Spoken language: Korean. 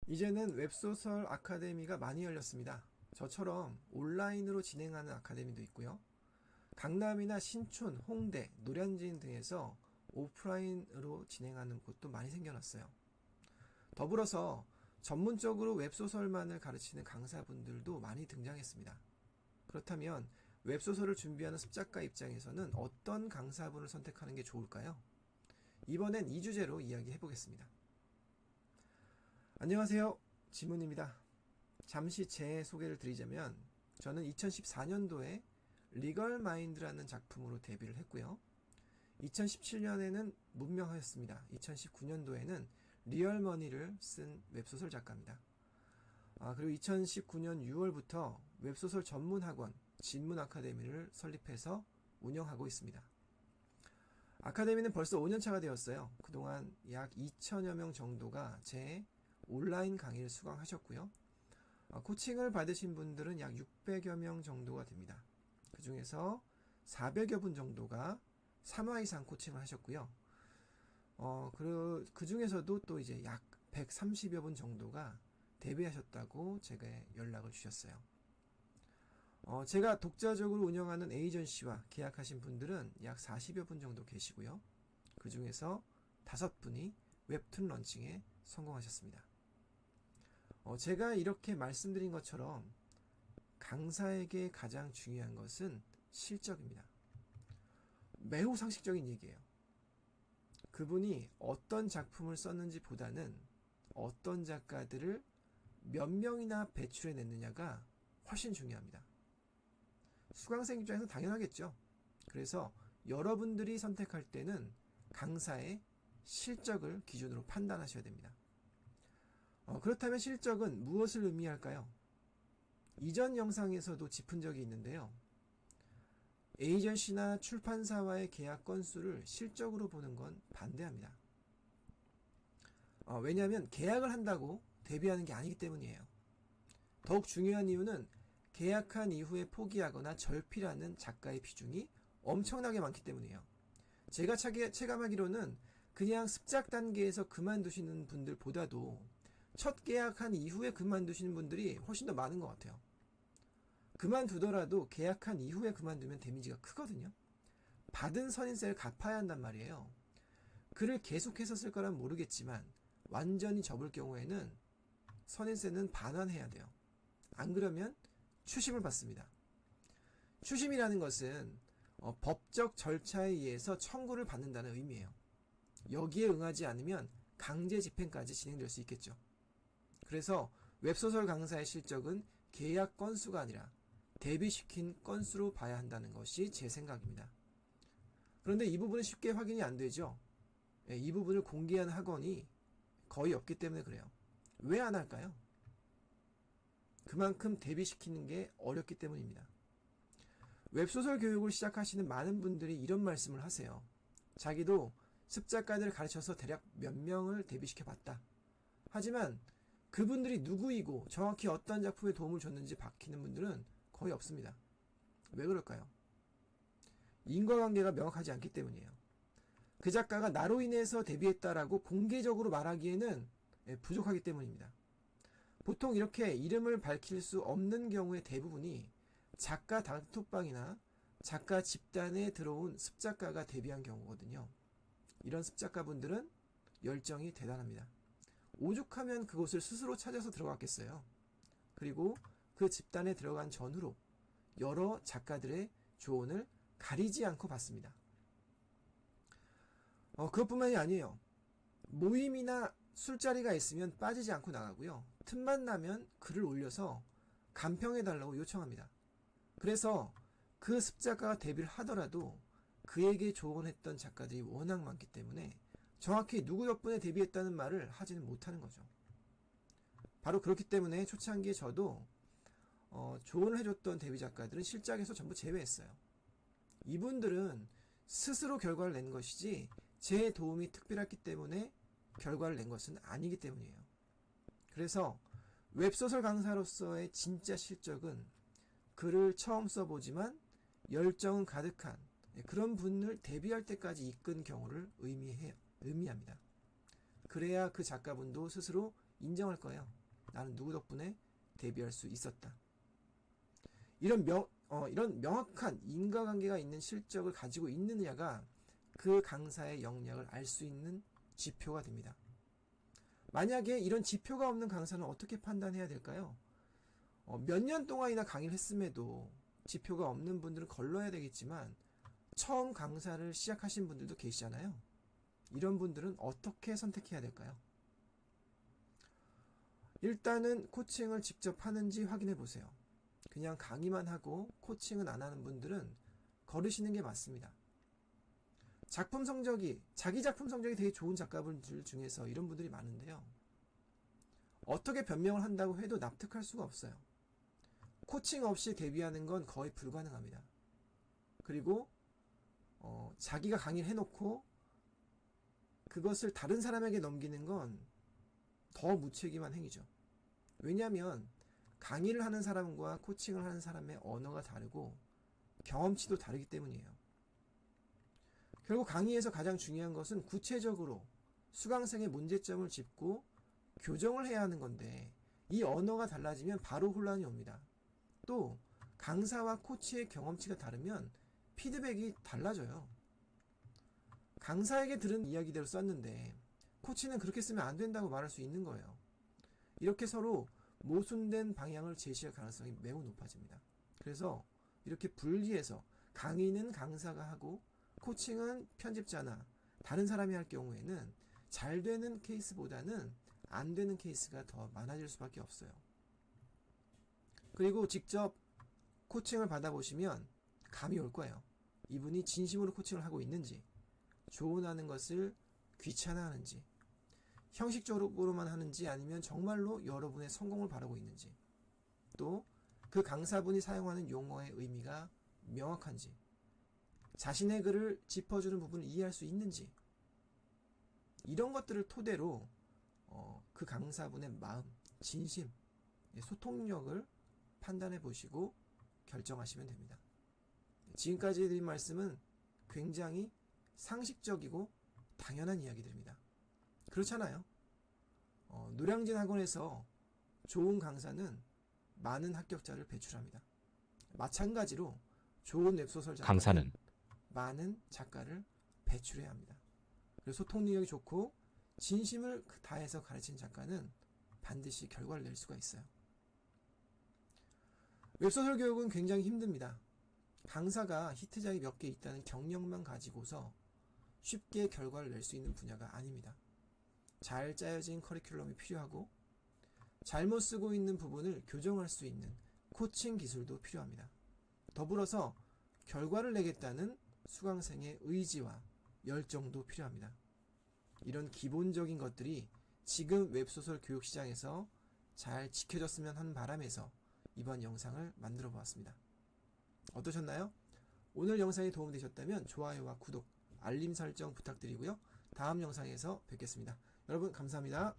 이제는 웹소설 아카데미가 많이 열렸습니다. 저처럼 온라인으로 진행하는 아카데미도 있고요. 강남이나 신촌, 홍대, 노량진 등에서 오프라인으로 진행하는 곳도 많이 생겨났어요. 더불어서 전문적으로 웹소설만을 가르치는 강사분들도 많이 등장했습니다. 그렇다면 웹소설을 준비하는 습작가 입장에서는 어떤 강사분을 선택하는 게 좋을까요? 이번엔 이 주제로 이야기해 보겠습니다. 안녕하세요. 지문입니다. 잠시 제 소개를 드리자면 저는 2014년도에 리걸 마인드라는 작품으로 데뷔를 했고요. 2017년에는 문명하였습니다. 2019년도에는 리얼머니를 쓴 웹소설 작가입니다. 그리고 2019년 6월부터 웹소설 전문 학원 진문 아카데미를 설립해서 운영하고 있습니다. 아카데미는 벌써 5년차가 되었어요. 그동안 약 2천여 명 정도가 제 온라인 강의를 수강하셨고요. 코칭을 받으신 분들은 약 600여 명 정도가 됩니다. 그 중에서 400여 분 정도가 3화 이상 코칭을 하셨고요. 그 중에서도 또 이제 약 130여 분 정도가 데뷔하셨다고 제게 연락을 주셨어요. 제가 독자적으로 운영하는 에이전시와 계약하신 분들은 약 40여 분 정도 계시고요. 그 중에서 5분이 웹툰 런칭에 성공하셨습니다. 제가 이렇게 말씀드린 것처럼 강사에게 가장 중요한 것은 실적입니다. 매우 상식적인 얘기예요. 그분이 어떤 작품을 썼는지 보다는 어떤 작가들을 몇 명이나 배출해냈느냐가 훨씬 중요합니다. 수강생 입장에서 당연하겠죠. 그래서 여러분들이 선택할 때는 강사의 실적을 기준으로 판단하셔야 됩니다. 그렇다면 실적은 무엇을 의미할까요? 이전 영상에서도 짚은 적이 있는데요. 에이전시나 출판사와의 계약 건수를 실적으로 보는 건 반대합니다. 왜냐하면 계약을 한다고 데뷔하는 게 아니기 때문이에요. 더욱 중요한 이유는 계약한 이후에 포기하거나 절필하는 작가의 비중이 엄청나게 많기 때문이에요. 제가 체감하기로는 그냥 습작 단계에서 그만두시는 분들보다도 첫 계약한 이후에 그만두시는 분들이 훨씬 더 많은 것 같아요. 그만두더라도 계약한 이후에 그만두면 데미지가 크거든요. 받은 선인세를 갚아야 한단 말이에요. 글을 계속해서 쓸 거란 모르겠지만 완전히 접을 경우에는 선인세는 반환해야 돼요. 안 그러면 추심을 받습니다. 추심이라는 것은 법적 절차에 의해서 청구를 받는다는 의미예요. 여기에 응하지 않으면 강제 집행까지 진행될 수 있겠죠. 그래서 웹소설 강사의 실적은 계약 건수가 아니라 데뷔시킨 건수로 봐야 한다는 것이 제 생각입니다. 그런데 이 부분은 쉽게 확인이 안 되죠. 이 부분을 공개하는 학원이 거의 없기 때문에 그래요. 왜 안 할까요? 그만큼 데뷔시키는 게 어렵기 때문입니다. 웹소설 교육을 시작하시는 많은 분들이 이런 말씀을 하세요. 자기도 습작가들을 가르쳐서 대략 몇 명을 데뷔시켜 봤다. 하지만 그분들이 누구이고 정확히 어떤 작품에 도움을 줬는지 밝히는 분들은 거의 없습니다. 왜 그럴까요? 인과관계가 명확하지 않기 때문이에요. 그 작가가 나로 인해서 데뷔했다라고 공개적으로 말하기에는 부족하기 때문입니다. 보통 이렇게 이름을 밝힐 수 없는 경우의 대부분이 작가 단톡방이나 작가 집단에 들어온 습작가가 데뷔한 경우거든요. 이런 습작가분들은 열정이 대단합니다. 오죽하면 그곳을 스스로 찾아서 들어갔겠어요. 그리고 그 집단에 들어간 전후로 여러 작가들의 조언을 가리지 않고 받습니다. 그것뿐만이 아니에요. 모임이나 술자리가 있으면 빠지지 않고 나가고요. 틈만 나면 글을 올려서 간평해달라고 요청합니다. 그래서 그 습작가가 데뷔를 하더라도 그에게 조언했던 작가들이 워낙 많기 때문에 정확히 누구 덕분에 데뷔했다는 말을 하지는 못하는 거죠. 바로 그렇기 때문에 초창기에 저도 조언을 해줬던 데뷔 작가들은 실작에서 전부 제외했어요. 이분들은 스스로 결과를 낸 것이지 제 도움이 특별했기 때문에 결과를 낸 것은 아니기 때문이에요. 그래서 웹소설 강사로서의 진짜 실적은 글을 처음 써보지만 열정은 가득한 그런 분을 데뷔할 때까지 이끈 경우를 의미합니다. 그래야 그 작가분도 스스로 인정할 거예요. 나는 누구 덕분에 데뷔할 수 있었다. 이런 명확한 인과관계가 있는 실적을 가지고 있느냐가 그 강사의 역량을 알 수 있는 지표가 됩니다. 만약에 이런 지표가 없는 강사는 어떻게 판단해야 될까요? 몇 년 동안이나 강의를 했음에도 지표가 없는 분들은 걸러야 되겠지만 처음 강사를 시작하신 분들도 계시잖아요. 이런 분들은 어떻게 선택해야 될까요? 일단은 코칭을 직접 하는지 확인해 보세요. 그냥 강의만 하고 코칭은 안 하는 분들은 거르시는 게 맞습니다. 자기 작품 성적이 되게 좋은 작가분들 중에서 이런 분들이 많은데요. 어떻게 변명을 한다고 해도 납득할 수가 없어요. 코칭 없이 데뷔하는 건 거의 불가능합니다. 그리고 자기가 강의를 해놓고 그것을 다른 사람에게 넘기는 건 더 무책임한 행위죠. 왜냐하면 강의를 하는 사람과 코칭을 하는 사람의 언어가 다르고 경험치도 다르기 때문이에요. 결국 강의에서 가장 중요한 것은 구체적으로 수강생의 문제점을 짚고 교정을 해야 하는 건데 이 언어가 달라지면 바로 혼란이 옵니다. 또 강사와 코치의 경험치가 다르면 피드백이 달라져요. 강사에게 들은 이야기대로 썼는데 코치는 그렇게 쓰면 안 된다고 말할 수 있는 거예요. 이렇게 서로 모순된 방향을 제시할 가능성이 매우 높아집니다. 그래서 이렇게 분리해서 강의는 강사가 하고 코칭은 편집자나 다른 사람이 할 경우에는 잘 되는 케이스보다는 안 되는 케이스가 더 많아질 수밖에 없어요. 그리고 직접 코칭을 받아보시면 감이 올 거예요. 이분이 진심으로 코칭을 하고 있는지, 조언하는 것을 귀찮아하는지, 형식적으로만 하는지 아니면 정말로 여러분의 성공을 바라고 있는지, 또 그 강사분이 사용하는 용어의 의미가 명확한지, 자신의 글을 짚어주는 부분을 이해할 수 있는지, 이런 것들을 토대로 그 강사분의 마음, 진심, 소통력을 판단해 보시고 결정하시면 됩니다. 지금까지 드린 말씀은 굉장히 상식적이고 당연한 이야기들입니다. 그렇잖아요. 노량진 학원에서 좋은 강사는 많은 합격자를 배출합니다. 마찬가지로 좋은 웹소설 작가는 강사는 많은 작가를 배출해야 합니다. 그래서 소통 능력이 좋고 진심을 다해서 가르치는 작가는 반드시 결과를 낼 수가 있어요. 웹소설 교육은 굉장히 힘듭니다. 강사가 히트작이 몇 개 있다는 경력만 가지고서 쉽게 결과를 낼 수 있는 분야가 아닙니다. 잘 짜여진 커리큘럼이 필요하고 잘못 쓰고 있는 부분을 교정할 수 있는 코칭 기술도 필요합니다. 더불어서 결과를 내겠다는 수강생의 의지와 열정도 필요합니다. 이런 기본적인 것들이 지금 웹소설 교육 시장에서 잘 지켜졌으면 하는 바람에서 이번 영상을 만들어 보았습니다. 어떠셨나요? 오늘 영상이 도움되셨다면 좋아요와 구독, 알림 설정 부탁드리고요. 다음 영상에서 뵙겠습니다. 여러분 감사합니다.